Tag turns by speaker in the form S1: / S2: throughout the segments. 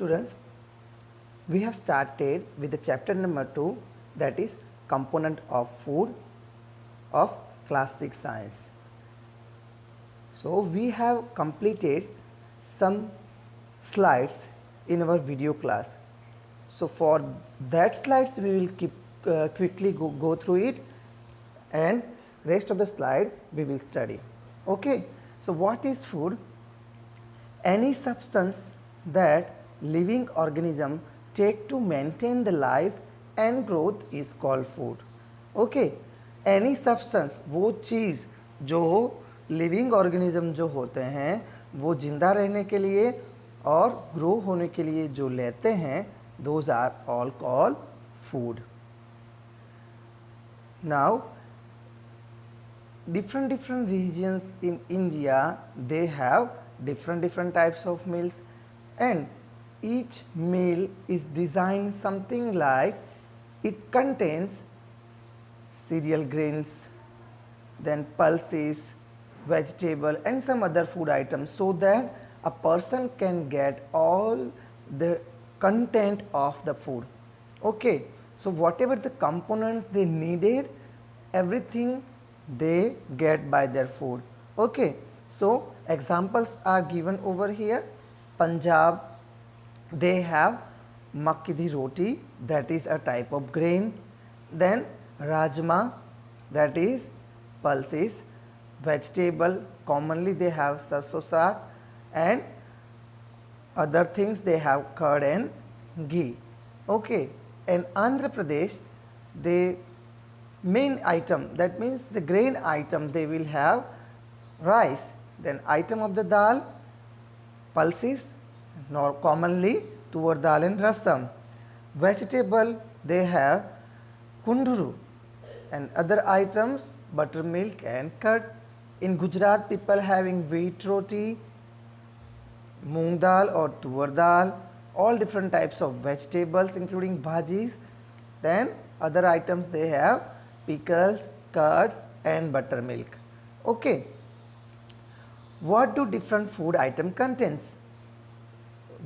S1: students, we have started with the chapter number 2, that is component of food of class 6 science. So we have completed some slides in our video class. So for that slides we will quickly go through it, and rest of the slide we will study. Okay. So what is food? Any substance that living organism take to maintain the life and growth is called food. Okay. Any substance, वो चीज़ जो living organism जो होते हैं वो जिंदा रहने के लिए और ग्रो होने के लिए जो लेते हैं, those are all called food. Now different regions in India, they have different types of meals, and each meal is designed something like it contains cereal grains, then pulses, vegetable and some other food items, so that a person can get all the content of the food. Okay. So whatever the components they needed, everything they get by their food. Okay. So examples are given over here. Punjab, they have makki di roti, that is a type of grain. Then rajma, that is pulses. Vegetable, commonly they have sarson saag, and other things they have curd and ghee. Okay. And Andhra Pradesh, the main item, that means the grain item, they will have rice, then item of the dal, pulses, nor commonly tur dal and rasam. Vegetable, they have kunduru, and other items buttermilk and curd. In Gujarat, people having wheat roti, moong dal or tur dal, all different types of vegetables including bhajis. Then other items they have pickles, curds and buttermilk. Okay. What do different food item contains?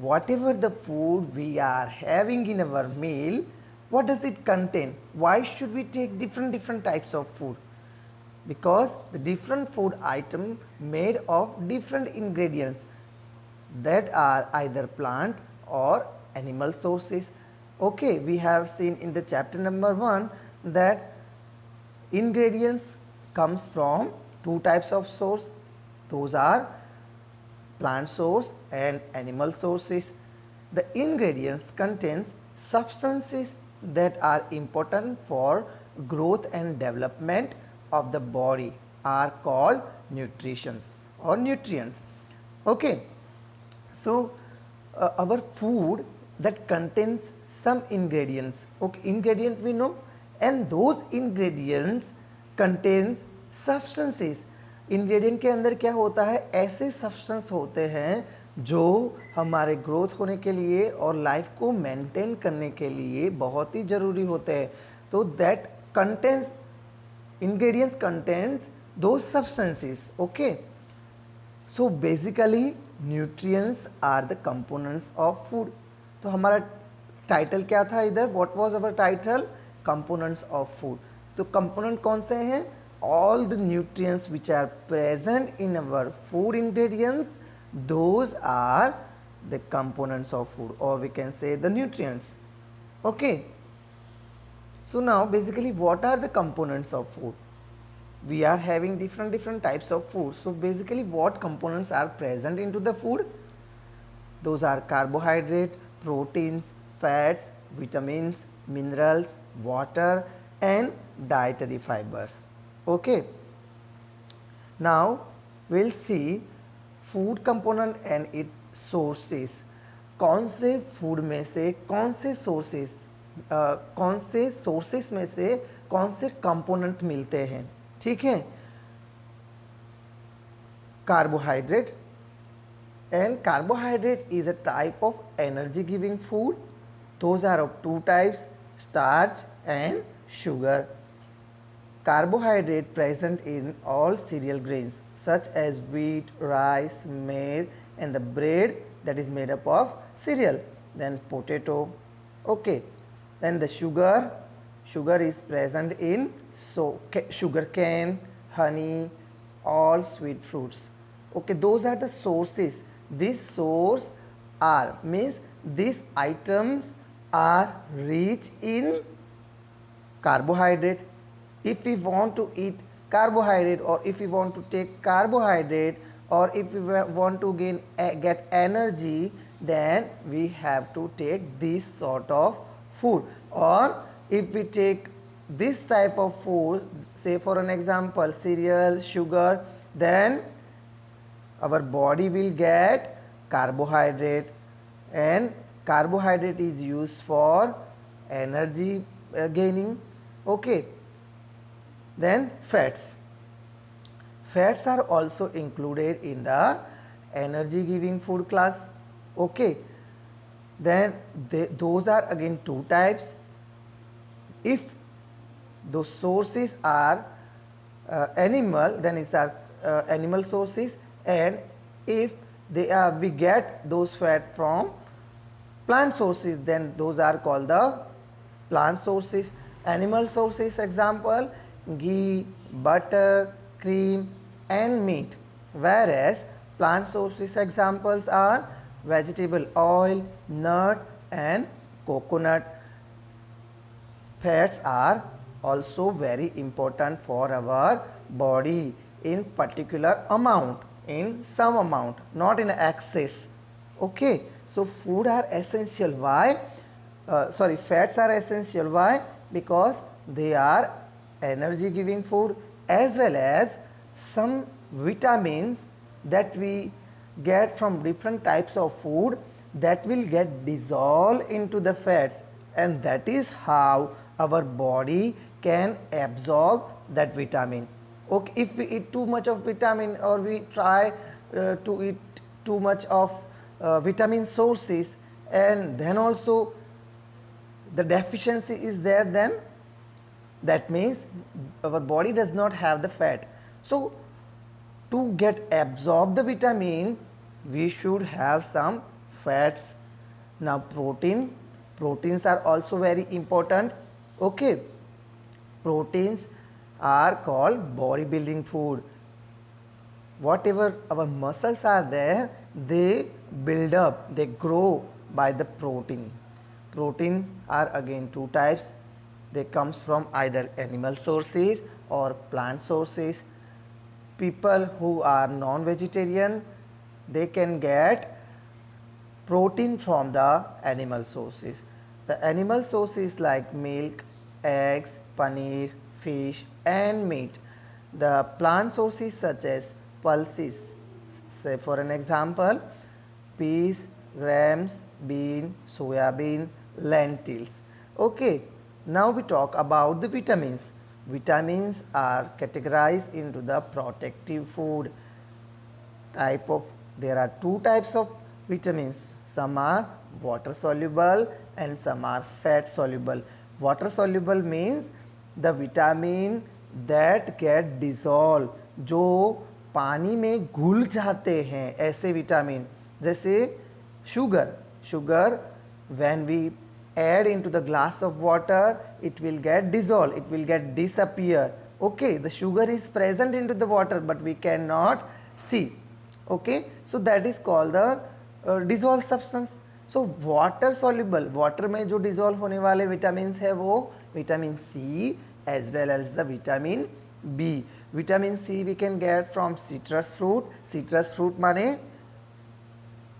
S1: Whatever the food we are having in our meal, what does it contain? Why should we take different types of food? Because the different food item made of different ingredients that are either plant or animal sources. Okay, we have seen in the chapter number 1 that ingredients comes from two types of source, those are plant source and animal sources. The ingredients contains substances that are important for growth and development of the body are called nutritions or nutrients. Okay. So our food that contains some ingredients, okay, ingredient we know, and those ingredients contain substances. ingredient के अंदर क्या होता है, ऐसे substance होते हैं जो हमारे ग्रोथ होने के लिए और लाइफ को मेंटेन करने के लिए बहुत ही ज़रूरी होते हैं. तो that contains, ingredients contains those substances. Okay. So basically nutrients are the components of food. तो हमारा टाइटल क्या था इधर, what was our title, components of food. तो कंपोनेंट कौन से हैं, all the nutrients which are present in our food ingredients, those are the components of food, और we can say the nutrients. Okay. So now basically what are the components of food? We are having different types of food. So basically what components are present into the food? Those are carbohydrate, proteins, fats, vitamins, minerals, water and dietary fibers. Okay. Now we'll see food component and its sources. कौन से food में से कौन से sources, कौन से sources में से कौन से कंपोनेंट मिलते हैं. ठीक है. Carbohydrate, and carbohydrate is a type of energy giving food. Those are of two types, starch and sugar. Carbohydrate present in all cereal grains such as wheat, rice, maize and the bread that is made up of cereal. then potato. Okay, then the sugar is present in sugar cane, honey, all sweet fruits. Okay, those are the sources. This source are means these items are rich in carbohydrate. If we want to eat carbohydrate, or if we want to take carbohydrate, or if we want to get energy, then we have to take this sort of food. Or if we take this type of food, say for an example cereal, sugar, then our body will get carbohydrate, and carbohydrate is used for energy gaining. Okay, then fats are also included in the energy giving food class. Okay, then those are again two types. If those sources are animal, then it's our animal sources, and if they are we get those fat from plant sources, then those are called the plant sources. Animal sources example ghee, butter, cream and meat, whereas plant sources examples are vegetable oil, nut and coconut. Fats are also very important for our body in particular amount, in some amount, not in excess. Okay, so food are essential. Why? Fats are essential. Why? Because they are energy giving food, as well as some vitamins that we get from different types of food that will get dissolved into the fats, and that is how our body can absorb that vitamin. Okay, if we eat too much of vitamin, or we try to eat too much of vitamin sources, and then also the deficiency is there, then that means our body does not have the fat. So to get absorb the vitamin, we should have some fats. Now proteins are also very important. Okay, proteins are called bodybuilding food. Whatever our muscles are there, they build up, they grow by the protein. Protein are again two types. They comes from either animal sources or plant sources. People who are non-vegetarian, they can get protein from the animal sources. The animal sources like milk, eggs, paneer, fish and meat. The plant sources such as pulses, say for an example peas, grams, bean, soya bean, lentils. Okay, now we talk about the vitamins. Vitamins are categorized into the protective food type of. There are two types of vitamins. Some are water soluble and some are fat soluble. Water soluble means the vitamin that get dissolved, जो पानी में घुल जाते हैं, ऐसे vitamin. जैसे sugar when we add into the glass of water, it will get dissolved, it will get disappear. Okay, the sugar is present into the water but we cannot see. Okay, so that is called the dissolved substance. So water soluble, water में जो dissolve होने वाले vitamins है वो vitamin C as well as the vitamin B. Vitamin C we can get from citrus fruit. Citrus fruit माने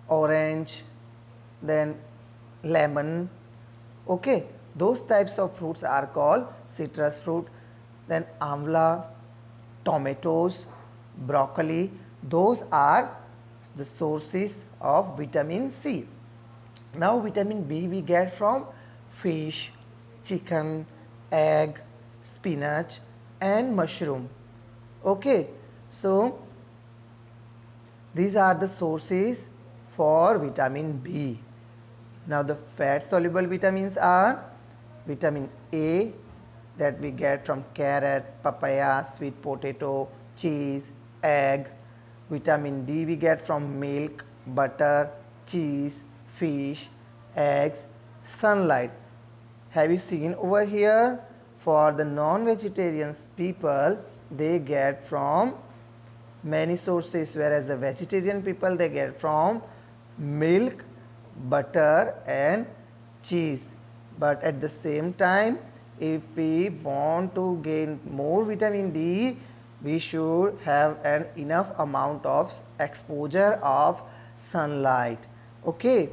S1: orange, then lemon. Okay, those types of fruits are called citrus fruit. Then amla, tomatoes, broccoli, those are the sources of vitamin C. Now vitamin B we get from fish, chicken, egg, spinach and mushroom. Okay, so these are the sources for vitamin B. Now the fat soluble vitamins are vitamin A that we get from carrot, papaya, sweet potato, cheese, egg. Vitamin D we get from milk, butter, cheese, fish eggs, sunlight. Have you seen over here? For the non-vegetarian people, they get from many sources, whereas the vegetarian people, they get from milk, butter and cheese. But at the same time, if we want to gain more vitamin D, we should have an enough amount of exposure of sunlight. Okay,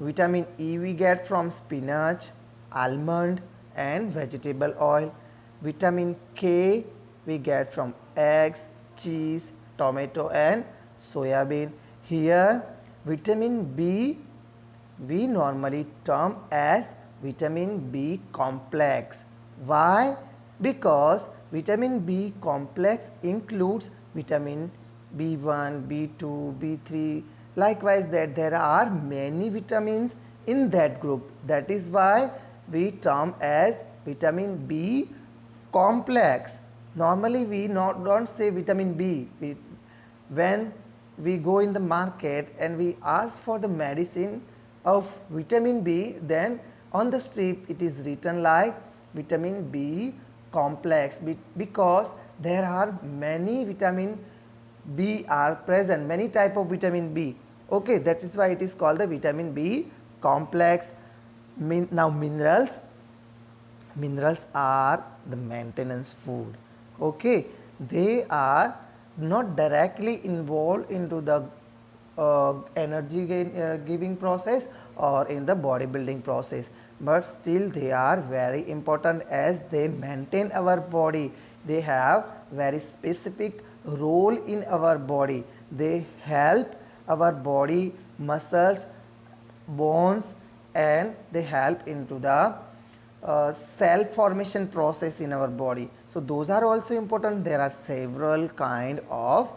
S1: vitamin E we get from spinach, almond and vegetable oil. Vitamin K we get from eggs, cheese, tomato and soya bean. Here vitamin B we normally term as vitamin B complex. Why? Because vitamin B complex includes vitamin B1, B2, B3. Likewise, that there are many vitamins in that group. That is why we term as vitamin B complex. Normally, we don't say vitamin B. When we go in the market and we ask for the medicine of vitamin B, then on the strip it is written like vitamin B complex, because there are many vitamin B are present, many type of vitamin B. Okay, that is why it is called the vitamin B complex. Now minerals are the maintenance food. Okay, they are not directly involved into the energy giving process or in the bodybuilding process, but still they are very important as they maintain our body. They have very specific role in our body. They help our body muscles, bones, and they help into the cell formation process in our body. So those are also important. There are several kind of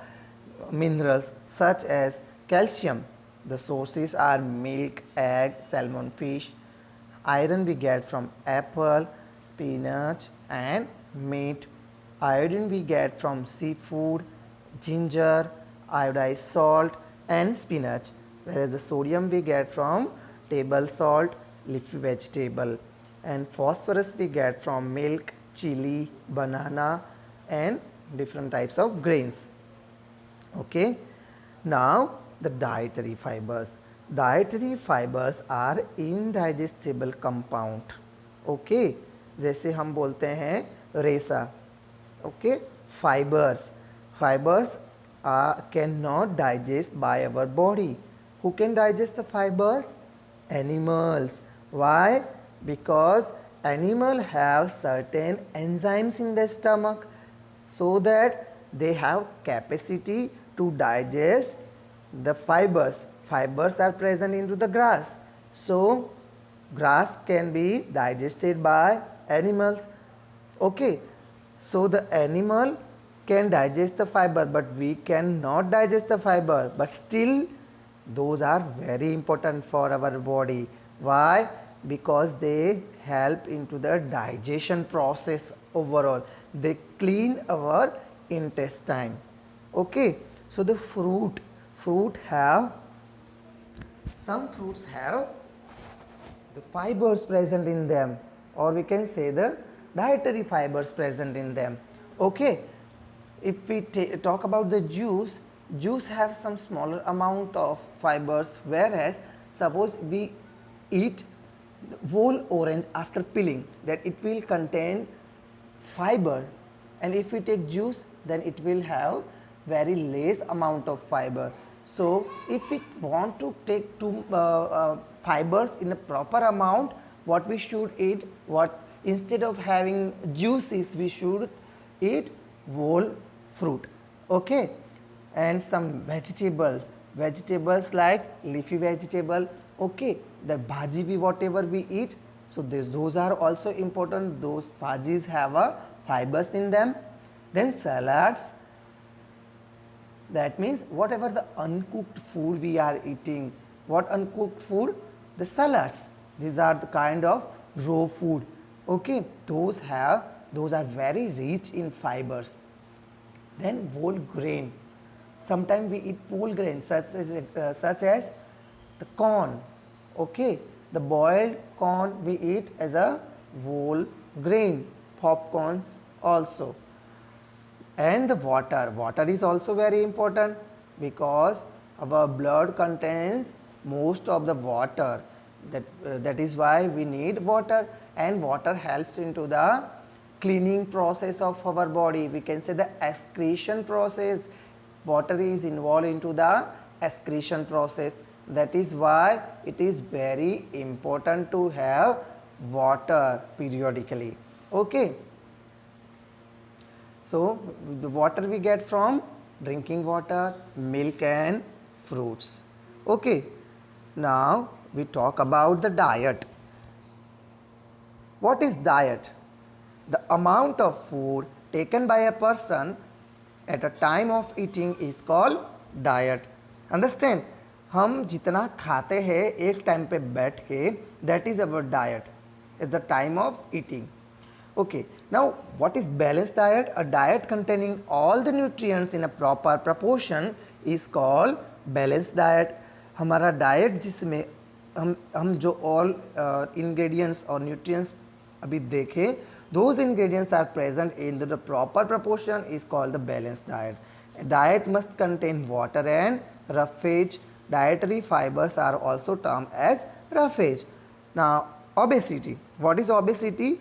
S1: minerals such as calcium. The sources are milk, egg, salmon, fish. Iron we get from apple, spinach and meat. Iodine we get from seafood, ginger, iodized salt and spinach, whereas the sodium we get from table salt, leafy vegetable, and phosphorus we get from milk, chili, banana and different types of grains. Okay, now the dietary fibers. Dietary fibers are indigestible compound. Okay, जैसे हम बोलते हैं रेसा. Okay, fibers cannot digest by our body. Who can digest the fibers? Animals. Why? Because animal have certain enzymes in the stomach, so that they have capacity to digest the fibers. Fibers are present into the grass, so grass can be digested by animals. Okay, so the animal can digest the fiber, but we cannot digest the fiber, but still those are very important for our body. Why? Because they help into the digestion process overall. They clean our intestine. Okay, so the fruit have, some fruits have the fibers present in them, or we can say the dietary fibers present in them. Okay, if we talk about the juice have some smaller amount of fibers, whereas suppose we eat whole orange after peeling, that it will contain fiber, and if we take juice, then it will have very less amount of fiber. So if we want to take two fibers in a proper amount, what we should eat, what instead of having juices, we should eat whole fruit. Okay, and some vegetables like leafy vegetable. Okay, the bhaji, whatever we eat, so those are also important. Those bhajis have a fibers in them. Then salads, that means whatever the uncooked food we are eating. What uncooked food? The salads. These are the kind of raw food. Okay, those are very rich in fibers. Then whole grain. Sometimes we eat whole grain such as the corn. Okay, The boiled corn we eat as a whole grain, popcorns also. And the water is also very important because our blood contains most of the water. That is why we need water, and water helps into the cleaning process of our body. We can say the excretion process. Water is involved into the excretion process. That is why it is very important to have water periodically. Okay. So the water we get from drinking water, milk and fruits. Okay. Now we talk about the diet. What is diet? The amount of food taken by a person at a time of eating is called diet. Understand? हम जितना खाते हैं एक time पे बैठ के, that is our diet at the time of eating. Okay, now what is balanced diet? A diet containing all the nutrients in a proper proportion is called balanced diet. हमारा diet जिसमें हम जो all ingredients और nutrients अभी देखें, those ingredients are present in the proper proportion is called the balanced diet. A diet must contain water and roughage. Dietary fibers are also termed as roughage. Now obesity. What is obesity?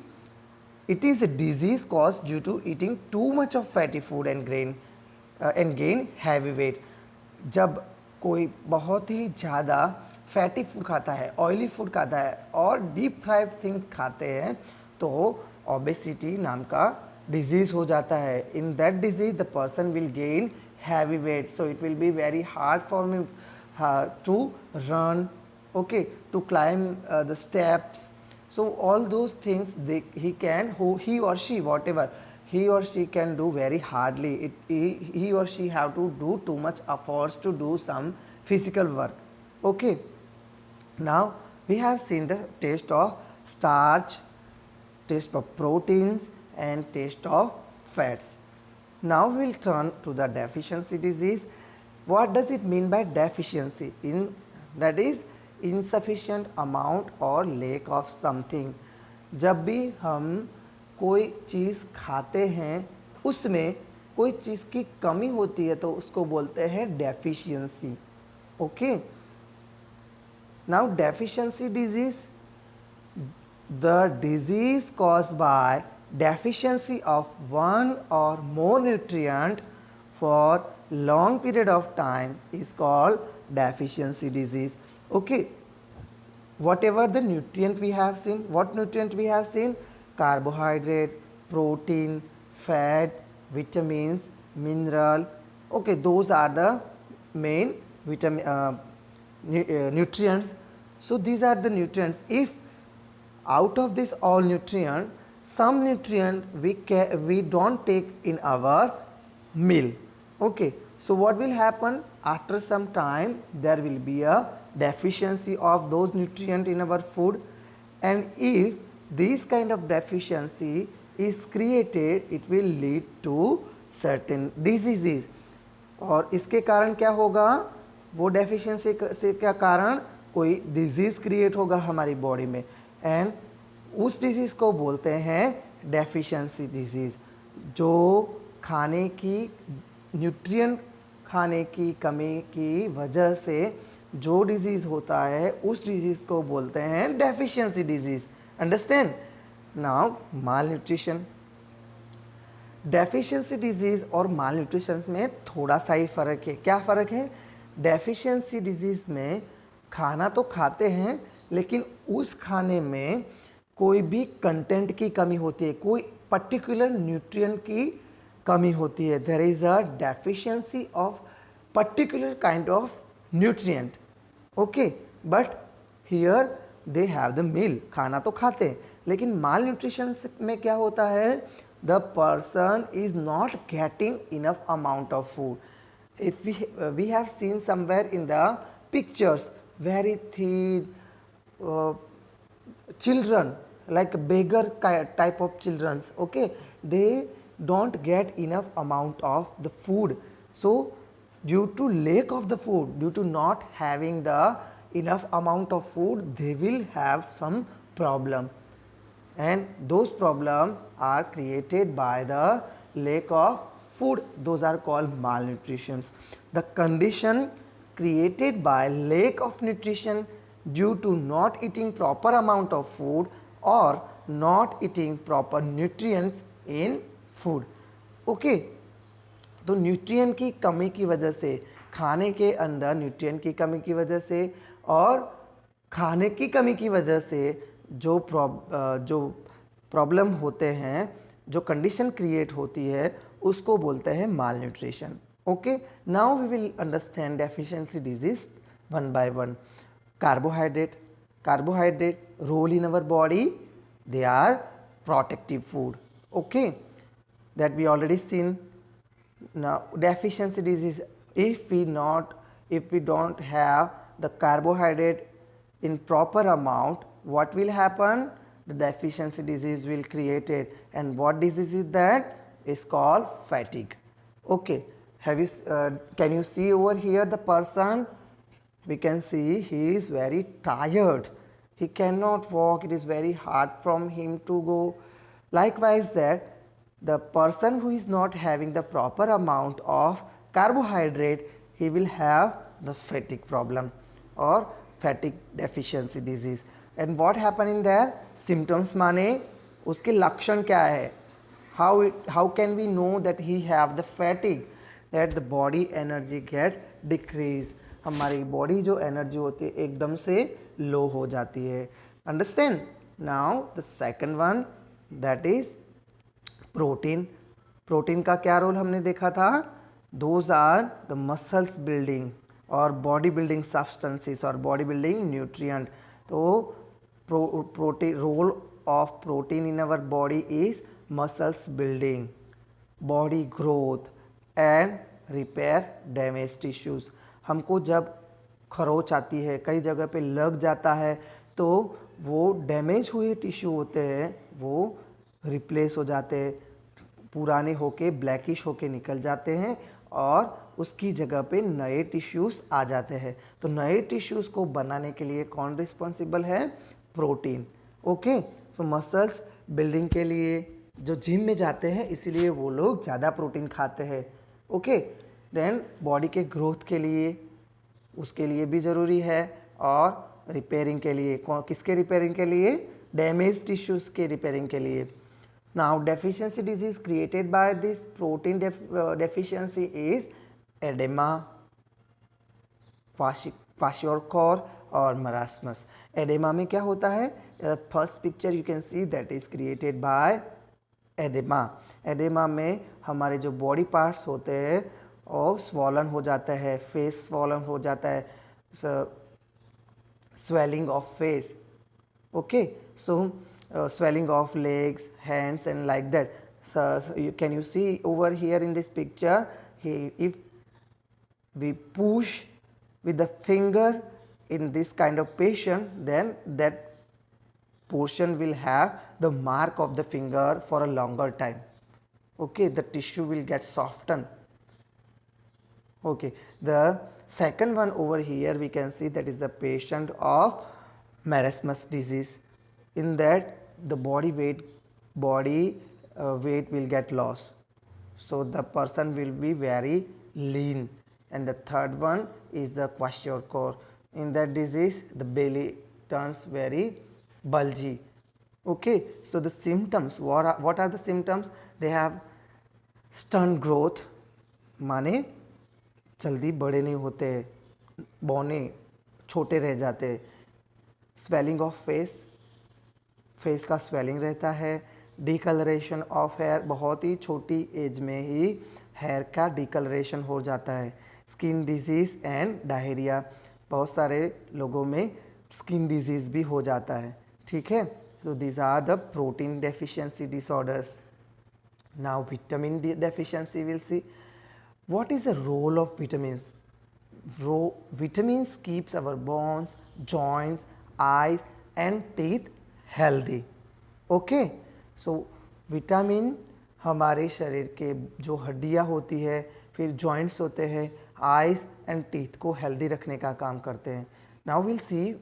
S1: It is a disease caused due to eating too much of fatty food and gain heavy weight. जब कोई बहुत ही ज़्यादा fatty food खाता है, oily food खाता है और deep fried things खाते हैं तो ओबेसिटी नाम का डिजीज़ हो जाता है. In that disease the person will gain heavy weight, so it will be very hard for me to run, okay, to climb the steps. So all those things he or she, whatever he or she can do very hardly. He or she have to do too much efforts to do some physical work. Okay. Now we have seen the taste of starch, taste of proteins and taste of fats. Now we will turn to the deficiency disease. What does it mean by deficiency? That is insufficient amount और lack of something. जब भी हम कोई चीज़ खाते हैं उसमें कोई चीज़ की कमी होती है तो उसको बोलते हैं deficiency. Okay. Now deficiency disease, the disease caused by deficiency of one or more nutrient for long period of time is called deficiency disease. Okay, whatever the nutrient we have seen, what nutrient we have seen? Carbohydrate, protein, fat, vitamins, mineral. Okay, those are the main nutrients. So these are the nutrients. If out of this all nutrient, some nutrient we don't take in our meal. Okay, so what will happen? After some time there will be a deficiency of those nutrients in our food, and if this kind of deficiency is created, it will lead to certain diseases. और इसके कारण क्या होगा? वो deficiency से क्या कारण कोई डिजीज़ क्रिएट होगा हमारी बॉडी में, एंड उस डिजीज़ को बोलते हैं डेफिशिएंसी डिजीज़. जो खाने की न्यूट्रिएंट खाने की कमी की वजह से जो डिजीज़ होता है उस डिजीज़ को बोलते हैं डेफिशिएंसी डिजीज़. अंडरस्टैंड? नाउ माल न्यूट्रिशन. डेफिशिएंसी डिजीज़ और माल न्यूट्रिशन में थोड़ा सा ही फ़र्क है. क्या फ़र्क है? डेफिशिएंसी डिजीज़ में खाना तो खाते हैं लेकिन उस खाने में कोई भी कंटेंट की कमी होती है, कोई पर्टिकुलर न्यूट्रिएंट की कमी होती है. There is a deficiency of particular kind of nutrient. Okay, but here they have the meal. खाना तो खाते हैं लेकिन माल न्यूट्रिशन में क्या होता है? The person is not getting enough amount of food. If we have seen somewhere in the pictures very thin children, like beggar type of children, okay, they don't get enough amount of the food. So due to lack of the food, due to not having the enough amount of food, they will have some problem, and those problems are created by the lack of food. Those are called malnutrition. The condition created by lack of nutrition due to not eating proper amount of food or not eating proper nutrients in food. Okay, तो nutrient की कमी की वजह से, खाने के अंदर nutrient की कमी की वजह से और खाने की कमी की वजह से जो प्रॉब्लम होते हैं, जो कंडीशन क्रिएट होती है, उसको बोलते हैं malnutrition. Okay, now we will understand deficiency disease one by one. Carbohydrate role in our body, they are protective food. Okay, that we already seen. Now deficiency disease, if we don't have the carbohydrate in proper amount, what will happen? The deficiency disease will create it. And what disease is that? Is called fatigue. Okay, can you see over here the person? We can see he is very tired, he cannot walk, it is very hard from him to go. Likewise, that the person who is not having the proper amount of carbohydrate, he will have the fatigue problem or fatigue deficiency disease. And what happen in there? Symptoms माने उसके लक्षण क्या है? How can we know that he have the fatigue? That the body energy get decrease. हमारी body जो energy होती है एकदम से लो हो जाती है. Understand? Now the second one, that is protein. Protein का क्या रोल हमने देखा था? Those are the muscles building और बॉडी बिल्डिंग सब्सटेंसेस और बॉडी बिल्डिंग न्यूट्रिएंट. तो protein, role of protein in our body is muscles building, body growth and repair damage tissues. हमको जब खरोच आती है, कई जगह पे लग जाता है, तो वो डैमेज हुए टिश्यू होते हैं वो रिप्लेस हो जाते हैं, पुराने होके ब्लैकिश होके निकल जाते हैं और उसकी जगह पे नए टिश्यूज़ आ जाते हैं. तो नए टिश्यूज़ को बनाने के लिए कौन रिस्पॉन्सिबल है? प्रोटीन. ओके, सो मसल्स बिल्डिंग के लिए जो जिम में जाते हैं इसीलिए वो लोग ज़्यादा प्रोटीन खाते हैं. ओके, देन बॉडी के ग्रोथ के लिए, उसके लिए भी ज़रूरी है, और रिपेयरिंग के लिए, किसके रिपेयरिंग के लिए? डैमेज टिश्यूज़ के रिपेयरिंग के लिए. Now deficiency disease created by this protein deficiency is oedema, kwashiorkor और मरास्मस. एडेमा में क्या होता है? First picture you can see that is created by oedema. Oedema में हमारे जो बॉडी पार्ट्स होते हैं और स्वॉलन हो जाता है, फेस स्वॉलन हो जाता है, swelling of face. Okay, so swelling of legs, hands and like that. So can you see over here in this picture, if we push with the finger in this kind of patient, then that portion will have the mark of the finger for a longer time. Okay, the tissue will get softened. Okay, the second one over here we can see that is the patient of marasmus disease. In that the body weight will get lost, so the person will be very lean. And the third one is the kwashiorkor. In that disease the belly turns very bulgy. Okay, so the symptoms, what are the symptoms? They have stunt growth, माने जल्दी बड़े नहीं होते, बौने छोटे रह जाते. Swelling of face, face का स्वेलिंग रहता है. डिकलरेशन ऑफ हेयर, बहुत ही छोटी एज में ही हेयर का डिकलरेशन हो जाता है. स्किन डिजीज़ एंड डायरिया, बहुत सारे लोगों में स्किन डिजीज़ भी हो जाता है. ठीक है, तो these are the protein deficiency disorders. Now vitamin deficiency will see. What is the role of vitamins? Vitamins keeps our bones, joints, eyes and teeth healthy. Okay, so vitamin हमारे शरीर के जो हड्डियाँ होती है, फिर joints होते हैं, eyes and teeth को healthy रखने का काम करते हैं. Now we'll see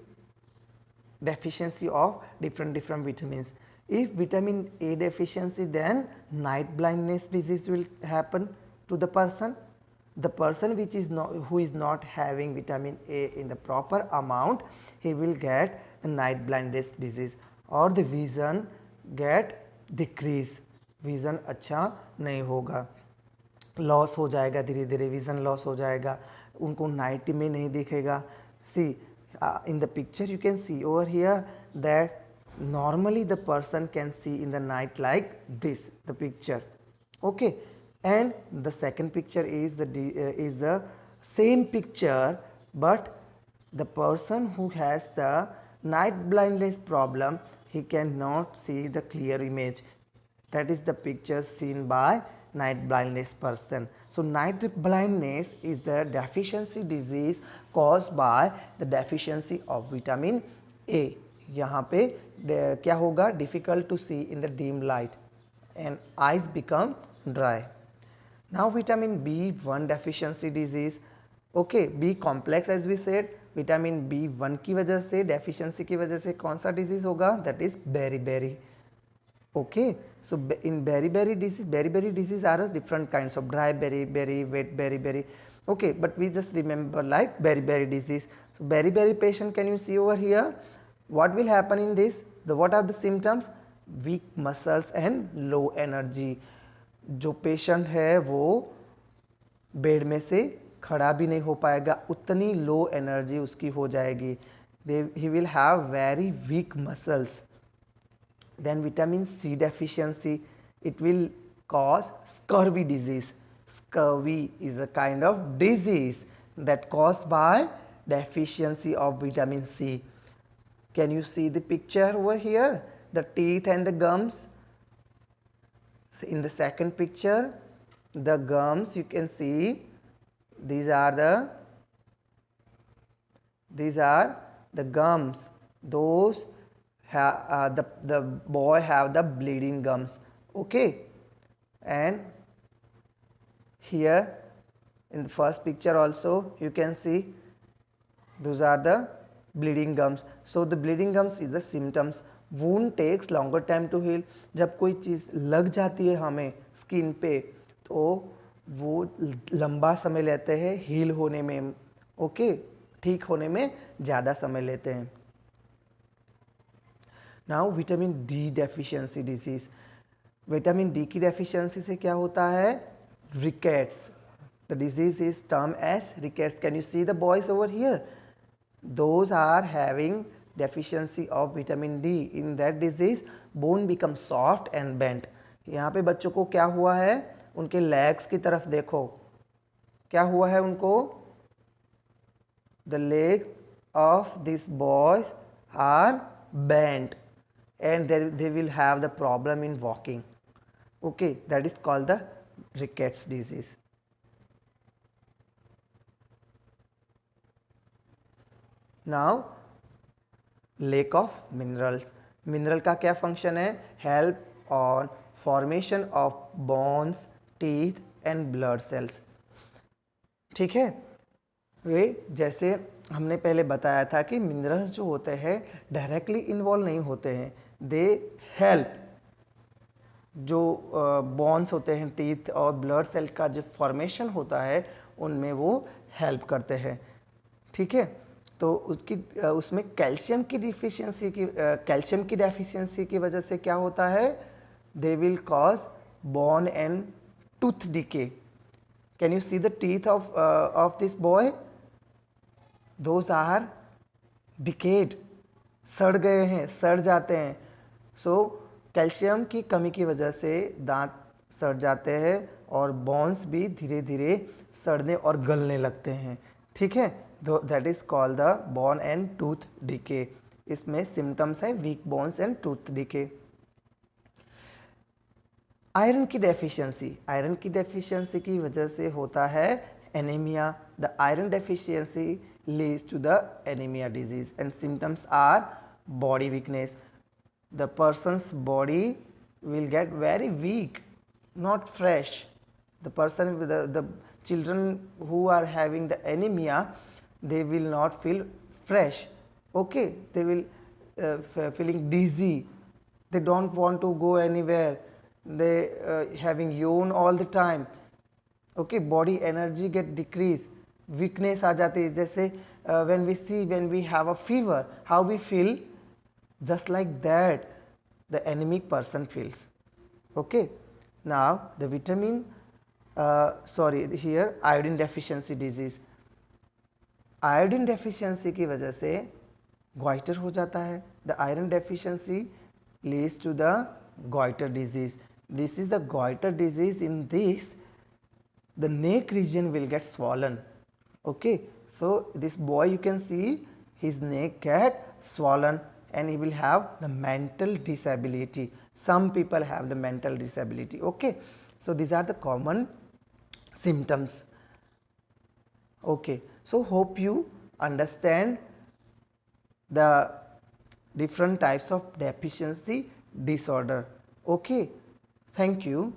S1: deficiency of different vitamins. If vitamin A deficiency, then night blindness disease will happen to the person. The person who is not having vitamin A in the proper amount, he will get a night blindness disease, और the vision get decrease, vision अच्छा नहीं होगा, loss हो जाएगा, धीरे धीरे vision loss हो जाएगा, उनको नाइट में नहीं दिखेगा. सी in the picture you can see over here that normally the person can see in the night like this, the picture. Okay, and the second picture is the same picture, but the person who has the night blindness problem, he cannot see the clear image. That is the picture seen by night blindness person. So night blindness is the deficiency disease caused by the deficiency of vitamin A. यहाँ पे क्या होगा, difficult to see in the dim light and eyes become dry. Now vitamin B1 deficiency disease. Okay, B complex as we said, vitamin B1 की वजह से, deficiency की वजह से कौन सा disease होगा, that is beriberi. Okay, so in beriberi disease are different kinds of dry beriberi, wet beriberi. Okay, but we just remember like beriberi disease. So beriberi patient, can you see over here? What will happen in this? What are the symptoms? Weak muscles and low energy. जो patient है वो bed में से खड़ा भी नहीं हो पाएगा, उतनी लो एनर्जी उसकी हो जाएगी. He will have very weak muscles. Then vitamin C deficiency, it will cause scurvy disease. Scurvy is a kind of disease that caused by deficiency of vitamin C. Can you see the picture over here, the teeth and the gums? In the second picture, the gums, you can see these are the gums. Those the boy have the bleeding gums. Okay, and here in the first picture also you can see those are the bleeding gums. So the bleeding gums is the symptoms. Wound takes longer time to heal. जब कोई चीज़ लग जाती है हमें skin पे तो वो लंबा समय लेते हैं हील होने में. ओके, ठीक होने में ज़्यादा समय लेते हैं. Now vitamin D deficiency disease. Vitamin D की डेफिशिएंसी से क्या होता है, rickets. The disease is term as rickets. Can you see the boys over here, those are having deficiency of vitamin D. In that disease bone becomes soft and bent. यहाँ पे बच्चों को क्या हुआ है, उनके legs की तरफ देखो, क्या हुआ है उनको, the leg of these boys are bent and they will have the problem in walking. Okay, that is called the rickets disease. Now lack of minerals. Mineral का क्या फंक्शन है, help on formation of bones, teeth and blood cells. ठीक है, वे जैसे हमने पहले बताया था कि मिनरल्स जो होते हैं डायरेक्टली इन्वॉल्व नहीं होते हैं, दे हेल्प. जो बोन्स होते हैं, टीथ और ब्लड सेल का जो फॉर्मेशन होता है उनमें वो हेल्प करते हैं. ठीक है, तो उसमें कैल्शियम की डेफिशिएंसी की वजह से क्या होता है, they will cause bone and tooth decay. Can you see the teeth of this boy, those are decayed, सड़ गए हैं, सड़ जाते हैं. सो कैल्शियम की कमी की वजह से दांत सड़ जाते हैं और बोन्स भी धीरे धीरे सड़ने और गलने लगते हैं. ठीक है, that is called the bone and tooth decay. इसमें symptoms है weak bones and tooth decay. Iron की डेफिशिएंसी, आयरन की डेफिशिएंसी की वजह से होता है anaemia. The iron deficiency leads to the anemia disease and symptoms are body weakness. The person's body will get very weak, not fresh. The person the children who are having the anemia, they will not feel fresh. Okay, they will feeling dizzy, they don't want to go anywhere, they having yawn all the time. Okay, body energy get decreased, weakness आ जाती है. जैसे when we have a fever, how we feel, just like that the anemic person feels. Okay, now the vitamin here iodine deficiency disease. Iodine deficiency की वजह से goitre हो जाता है. The iron deficiency leads to the goitre disease. This is the goitre disease. In this the neck region will get swollen. Okay, so this boy, you can see his neck get swollen and he will have the mental disability. Some people have the mental disability. Okay, so these are the common symptoms. Okay, so hope you understand the different types of deficiency disorder. Okay, thank you.